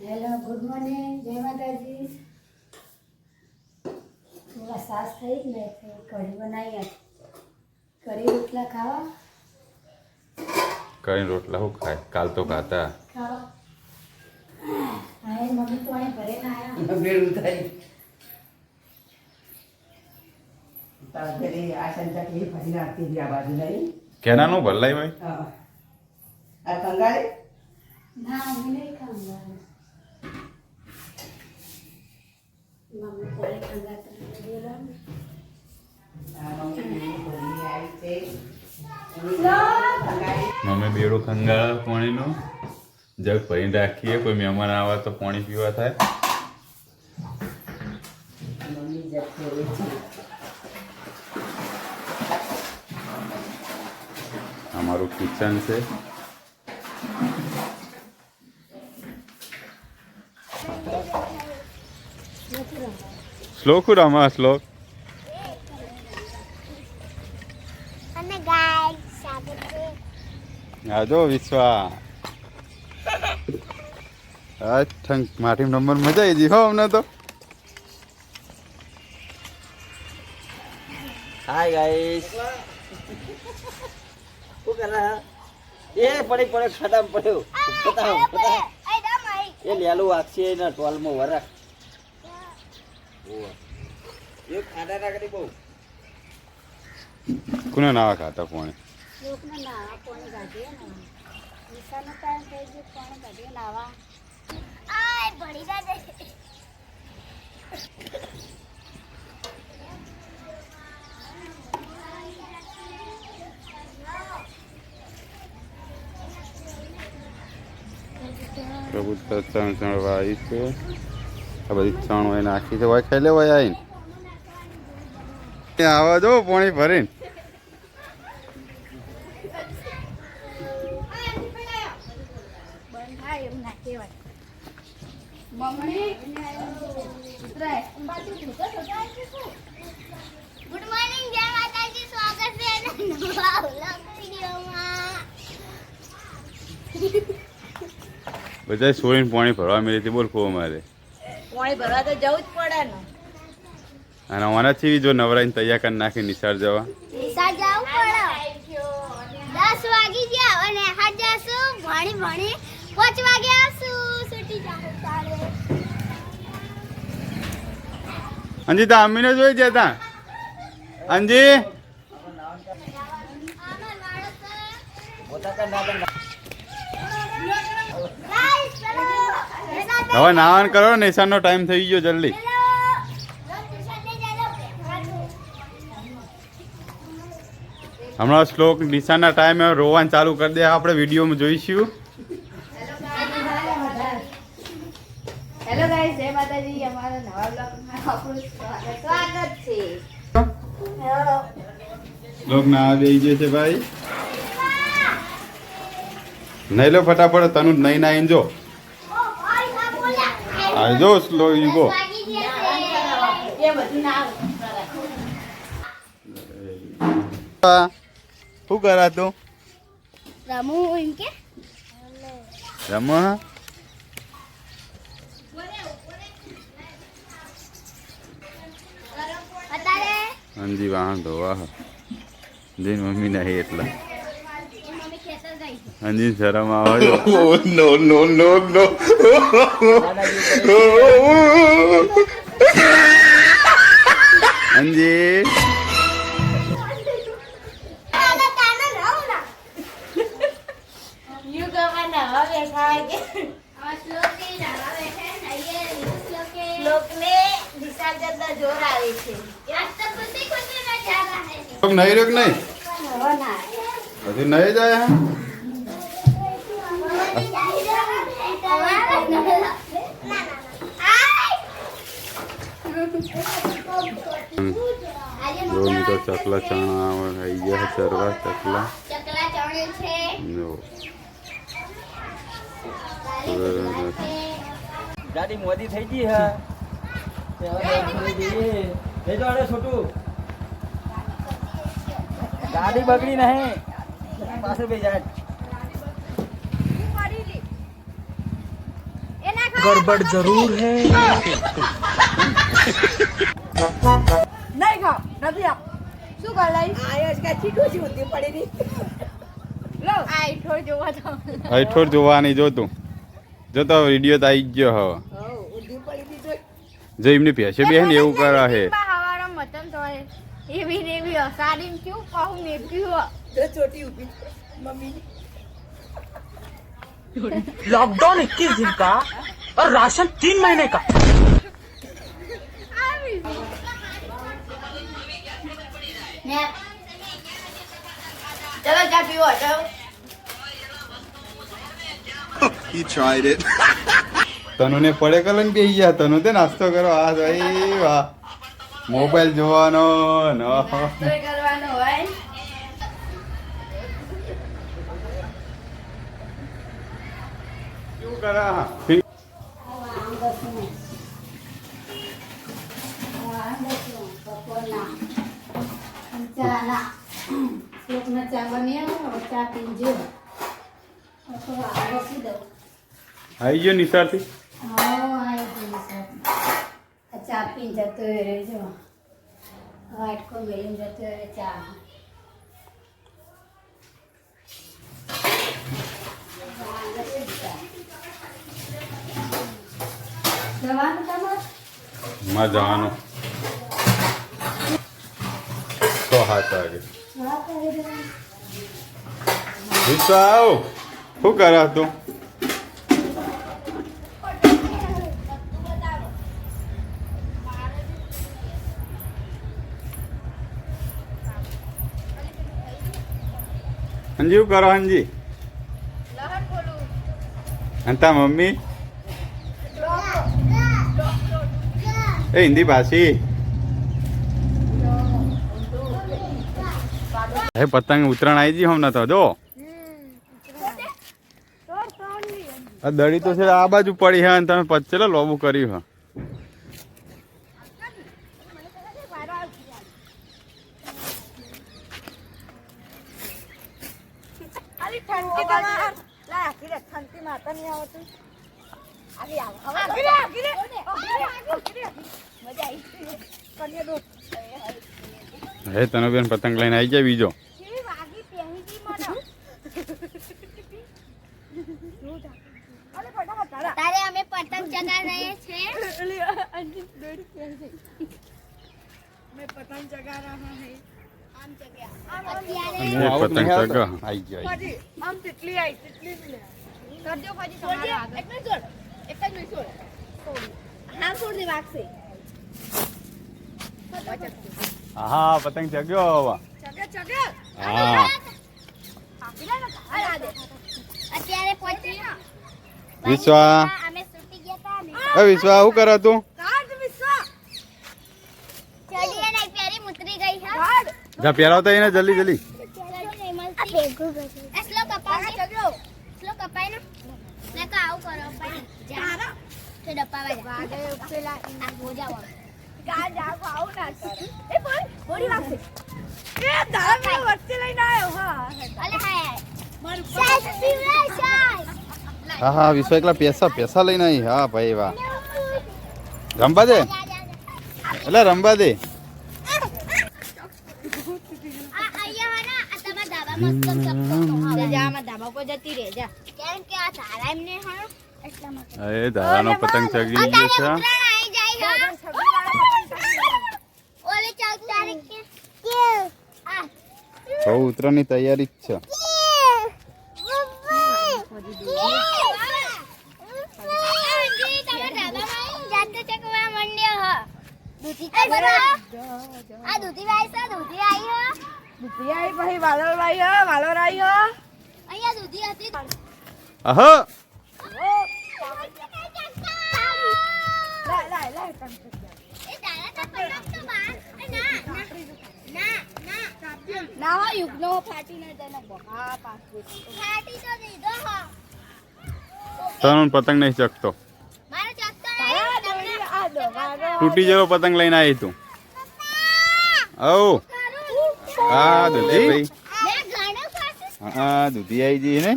Hello, good morning, જય માતાજી. થોડા સાસ થઈ ને કઢી બનાવી. કઢી રોટલા ખાવા. કઢી રોટલા હું ખાય? કાલ તો ખાતા. ખાવા હા, મમ્મી તો અહીં ભરે ના આવ્યા. ભેળું થઈ તારે આ સંચા કે ફરી નાખતી હતી આ બાજુ નહીં. કેનાનું ભલાઈ ભાઈ? હા આ કંગાળે ના, મમ્મી નહીં ખાવા. મમ્મી પોળે ખંગાતા આ મમ્મી ભરી આવી છે. મમ્મી બેડું ખંગાળ પાણીનું જગ ભરીને રાખીએ. કોઈ મહેમાન આવે તો પાણી પીવા થાય. મમ્મી જતો રહે છે. અમારું કિચન છે. શ્લોક રમા શ્લોક. આજો વિશ્વા માટી નંબર મજા આવી ગઈ હો અમને તો. હાય ગાઈસ શું કરા એ પડી ખડામ પડ્યો બતાવો એ લેલું આખી એના ટોલમાં વરખ એક ખાડા રાખડી બહુ કોને નાવા ખાતા પાણી? લોકને નાવા પાણી કાઢીએ ને. નિશાનો ટાઈમ થઈ ગયો, પાણી કાઢીએ નાવા. આય ભળી જાય. પ્રભુ ચણ ચણવા આવી છે. આ બધી ચણ હોય નાખી છે. હોય ખાઈ લેવાય આવીને ત્યાં આવા જો પાણી ભરીને. ગુડ મોર્નિંગ, જય માતાજી. સ્વાગત છે નવા વ્લોગ વિડિયોમાં. બધા સોઈને પાણી ભરવા મેળી હતી. બોલ કો મારે પાણી ભરવા તો જવું જ પડે ને. અને ઓનાથી જો નવરાઈને તૈયાર કરી નાખી નિશાળ જવા. નિશા જાવ પડે. 10 વાગી ગયા અને હા જાશું ભણી 5 વાગે આવશું. છૂટી જાવ તારે. અંજી તા અમીને જોઈ જતા. અંજી હવે નાવાન કરો. નિશાળનો ટાઈમ થઈ ગયો. જલ્દી હમણાં શ્લોક નિશાળના ટાઈમે રોવાનું ચાલુ કરી દે. આપણે વિડીયોમાં જોઈશું. હેલો ગાઈસ, જય માતાજી. અમારા નવા બ્લોગમાં આપણું સ્વાગત છે. શ્લોક ના આવી ગયો છે ભાઈ. નહીં લો ફટાફટ. તનું નહીં ના જો આ જો સ્લો યુગો. એ બધું ના શું કરા તું? રમુ એમ કે રમ અત્યારે અંજી વાહન ધોવા જઈને મમ્મી ના એટલા મમ્મી ખેતર ગઈ. અંજી શરમ આવે. અંજી યુ ગવાના હવે ખાય કે લોકને દિશા જતા જોર આવે છે. નહીં રહ્યો કે નહીં? બધું નહીં જાય. જો તો ચકલા ચણા આવી ગયા. ચરવા ચકલા જો ગાડી મોદી થઈ ગઈ હે છોટું ગાડી બગડી નહીં પાસે બે જાય गड़बड़ जरूर है। નહીં ખાવ નથી આપ શું કર લઈ આયસ કા ચીટું છે ઉધી પડી ની લો આ ઈઠો જોવા તો અઠોર જોવાની જોતું જોતો વિડીયો તો આવી ગયો હવે ઉધી પડી ની જોઈ જો એમની પેશે બે ને એવું કરે હે હવારા મતન તોય એવી ને એવી સાડી ક્યું કહું ને ક્યું જો ચોટી ઊભી મમ્મી ની लॉकडाउन 21 दिन का और राशन 3 महीने का। ચલો ચા પીવો ચાલો He tried it. તનુ ને પડે કલન બેસી ગયા તનુ તે નાસ્તો કરો આ ભાઈ વાહ મોબાઈલ જોવાનો ન તોય કરવાનો હોય શું કરા આમ દસું બપોરના ચાના શ્લોકના ચા બની આવે ચા પીજો બસી દઉં આવી ગયો નિશાળથી ચા પીને જતો રહે જો વાટકો મેળીને જતો રહે ચા જવાનું તમારે માં જવાનું 6-7 વાગે હા કરી દેવાનું વિશ્વ આવ શું કરા તું અંજી શું કરો અંજી લહણ ખોલું અને તા મમ્મી એ હિન્દી ભાષી હે પતંગ ઉત્તરાયણ આવી ગઈ હમણાં તો જો આ દડી તો છે આ બાજુ પડી હે અને તમે પચેલો લોબું કર્યું હે અલી ઠંડી તમાર લા આખી રે ઠંડી માતા નહીં આવતું આલી આવ આખી રે મજા આવી કને દો હે તને બેન પતંગ લઈને આવી જાય બીજો કેવી વાગી પહેરી દી મને અલે ફટાફટ તારા તારે અમે પતંગ ચગાવી રહ્યા છે અલી અંજી દોડી પહેરી મે પતંગ ચગા રહા હે આમ ચગ્યા અત્યારે અને એ પતંગ ચગ આવી ગયો ફાજી આમ તેટલી આઈ તેટલી જ લે કરજો ફાજી તમારે આગળ એક જ છોડ એક જ નહીં છોડ હા છોડ દે વાગશે હા પતંગ ચગ્યો હવે ચગે ચગે હા અત્યારે પહોંચી વિશ્વા અમે સુટી ગયા તા ને એ વિશ્વા શું કરે તું કાઢ વિશ્વા ચડીએ નહીં પેરી ઉતરી ગઈ હા કાઢ જા પહેરાવતા એને જલ્દી જલ્દી સ્લો કપાઈ સ્લો કપાઈ ને તો આવું કરો પણ જા તો ડપ્પા વાગે પેલા આ બોજાવો કાઢ જાવ આવું ના કર એ બોલ બોડી વાગશે એ દાડા મેં વચ્ચે લઈને આવ્યો હા અલે હાય મારું સાઈઝ પીવડાય સાઈઝ હા હા વિશ્વા એકલા પૈસા લઈને આવી હા ભાઈ વાહ રમવા દે એટલે રમવા દે જામાં ધાબા પર જતી રહે જા કેમ કે આ તારા એમને હા એટલા માટે એ દાદાનો પતંગ ચગી ગયો છે આવી જાય ઓલે 14 તારીખે કે આ બહુ ઉતરાની તૈયારી જ છે દૂધી આવી પછી વાલોર આવી હો આહો ના હોય યુગનો ફાટી ના જાય બહા પાછું તને પતંગ નહીં ચગતો તૂટી જેવો પતંગ લઈને આવી તું ઓ હા દૂધી ભાઈ હા દૂધી આવી જઈ ને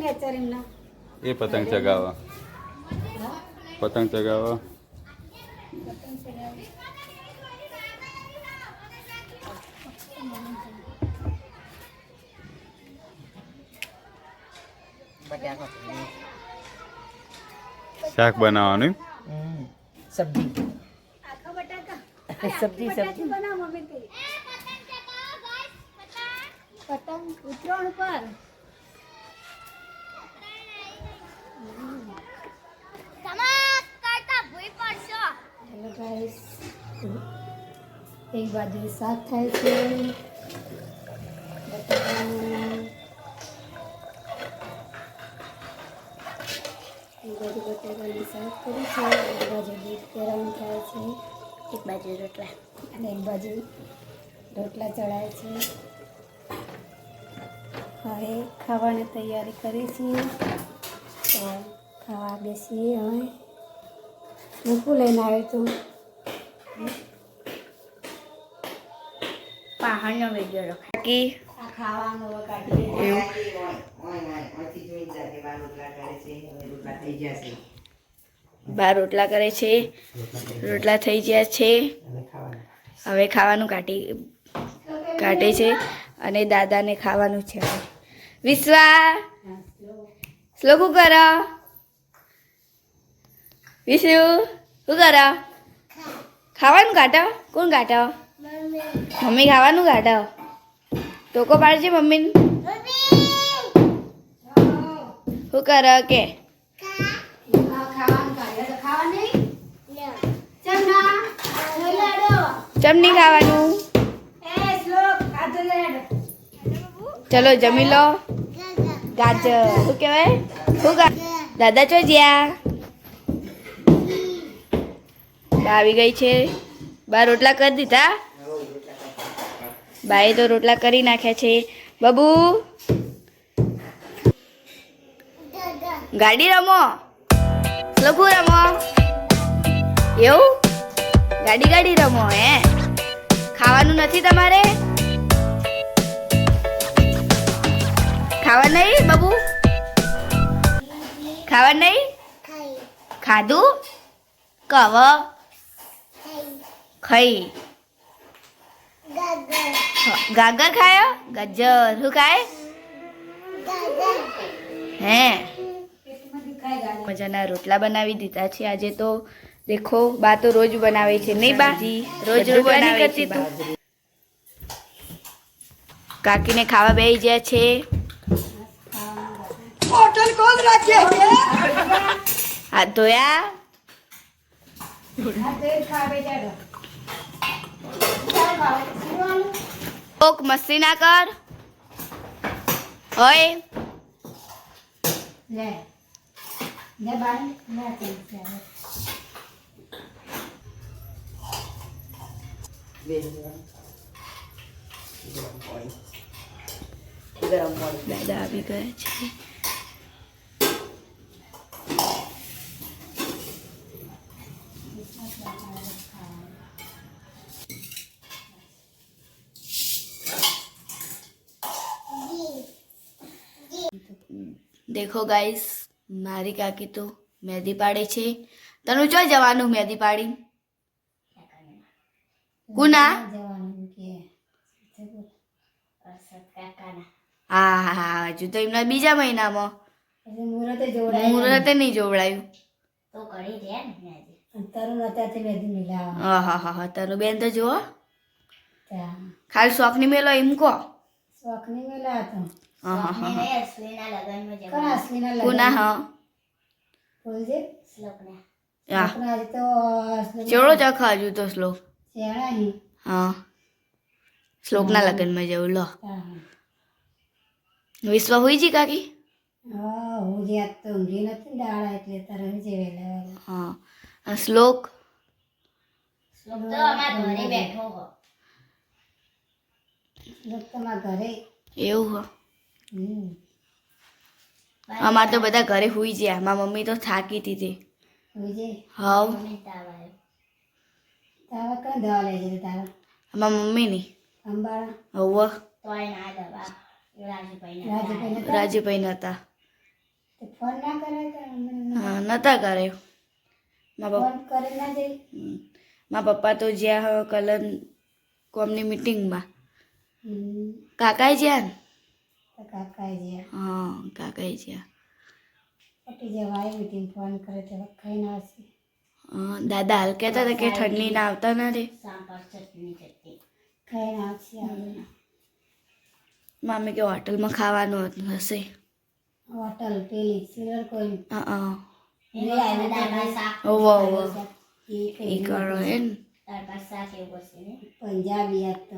નેચર એમના એ પતંગ ચગાવવા. પતંગ ચગાવવા. શાક બનાવવાનું. સબ્જી આખા બટાકા સબ્જી સબ્જી બનાવ મમ્મી તે પતંગ ઉતરાણ પર હેલો ગાઈસ એક બાજુ શાક થાય છે બટાકાનું એક બાજુ બટાકાનું શાક કરી છે એક બાજુ દૂધ ગરમ થાય છે એક બાજુ રોટલા અને એક બાજુ રોટલા ચડાય છે હવે ખાવાની તૈયારી કરી છીએ તો ખાવા બેસીએ હવે મૂકું લઈને આવ્યો તું પહાડનો વિડીયો બાકી આ ખાવાનું કાઢી રોટલા થઈ ગયા છે બાર રોટલા કરે છે રોટલા થઈ ગયા છે હવે ખાવાનું કાઢે છે અને દાદાને ખાવાનું છે વિશ્વા શ્લોક શું કરો વિશુ શું કરો ખાવાનું કાઢો કોણ કાઢો મમ્મી ખાવાનું કાઢો ટોકો પાડજે મમ્મીને શું કરો કે ખાવાનું કાઢે તો ખાવા નહીં ચમના ચમ નહીં ખાવાનું એ શ્લોક ખાધો લેડ ચલો જમી લો ગાજર શું કહેવાય શું દાદા ચો જ્યાં બા આવી ગઈ છે બા રોટલા કરી દીધા બાએ તો રોટલા કરી નાખ્યા છે બાબુ ગાડી રમો લઘુ રમો એવું ગાડી રમો હે ખાવાનું નથી તમારે ખાવા નહીં બાબુ ખાવા નહીં ખાધું કવ ખાઈ ગાગર ખાયો ગાજર શું ખાય હે મજાના રોટલા બનાવી દીધા છે આજે તો દેખો બા તો રોજ બનાવે છે નહીં બા રોજ બનાવી કરતી તું કાકીને ખાવા બેસી ગયા છે હાથ ધોયા કોક મસ્તી ના કર ઓય લે લે બાય લે તે ગરમ પાણી દાદા આવી ગયા છે દેખો ગાઈસ મારી કાકી તો મહેંદી પાડે છે તને ચો જવાનું મહેંદી પાડી કુના જવાનું કે હા હા હા હજુ તો એમના બીજા મહિનામાં એટલે મુહૂર્તે જોડાય મુહૂર્તે નહીં જોવડાયું તો કરી દે ને તરુણ અત્યારથી મેદી મિલાવા હા હા હા હા તારું બેન તો જુઓ ત્યાં ખાલી શોખની મેલો એમ કહો શોખની મેલા હતો હા હા હા કોણ અશ્વિના લગન કુના હા બોલજે શ્લોકના હા આજે તો ચેવડો ચખ હજુ તો શ્લોક શેણાની હા શ્લોકના લગ્નમાં જવું લો હા વિશ્વ હોઈ જી કાકી હા હું જે આજ તો ઊંઘી નથી ને દાડા એટલે તારે જે વહેલા હા અને શ્લોક શ્લોક તો અમારા ઘરે બેઠો હો શ્લોક તો મારા ઘરે એવું હો અમારે તો બધા ઘરે હુઈ ગયા મારા મમ્મી તો થાકી હતી હોજે હાવ તારા કઈ દવા લઈ જતી તારા મારા મમ્મીની અંબાળા હવ તોય ના દવા રાજુભાઈ રાજીભાઈ નતા ફોન ના કરાય કે હમણાં હા નતા કર્યો મારા ફોન કરે ના દે મારા પપ્પા તો જ્યાં કલર કોમની મીટિંગમાં હમ. કાકાએ જ્યાં ને? તો કાકા જ્યાં હા કાકાએ જ્યાં પટી જવા આવી મીટિંગ ફોન કરે તો ખાઈ ના આવશે દાદા હાલ કહેતા હતા કે ઠંડી ના આવતા ના રે ખાઈ ના આવશે આપણે મામી કે હોટલમાં ખાવાનું હશે હોટલ પેલી સિલ્વર કોઈ હા લઈ આવ્યું ઓવો ઓવો એ એ કરો હે ને પંજાબી આ તો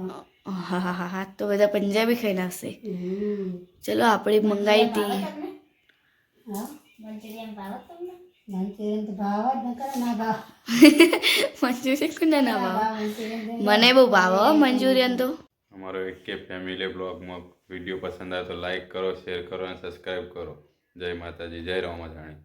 હા હા હા હા તો બધા પંજાબી ખાઈને આવશે હમ. ચલો આપણે મંગાવી હતી હા મંચુરિયન તો ભાવ જ ન કરે ના ભાવ મંચુરિયન કોને ના ભાવ મંચુરિયન મને બહુ ભાવ હો મંચુરિયન તો અમારો એક કે ફેમિલી બ્લોગમાં વિડીયો પસંદ આવે તો લાઈક કરો શેર કરો અને સબસ્ક્રાઈબ કરો જય માતાજી જય રામાજાણી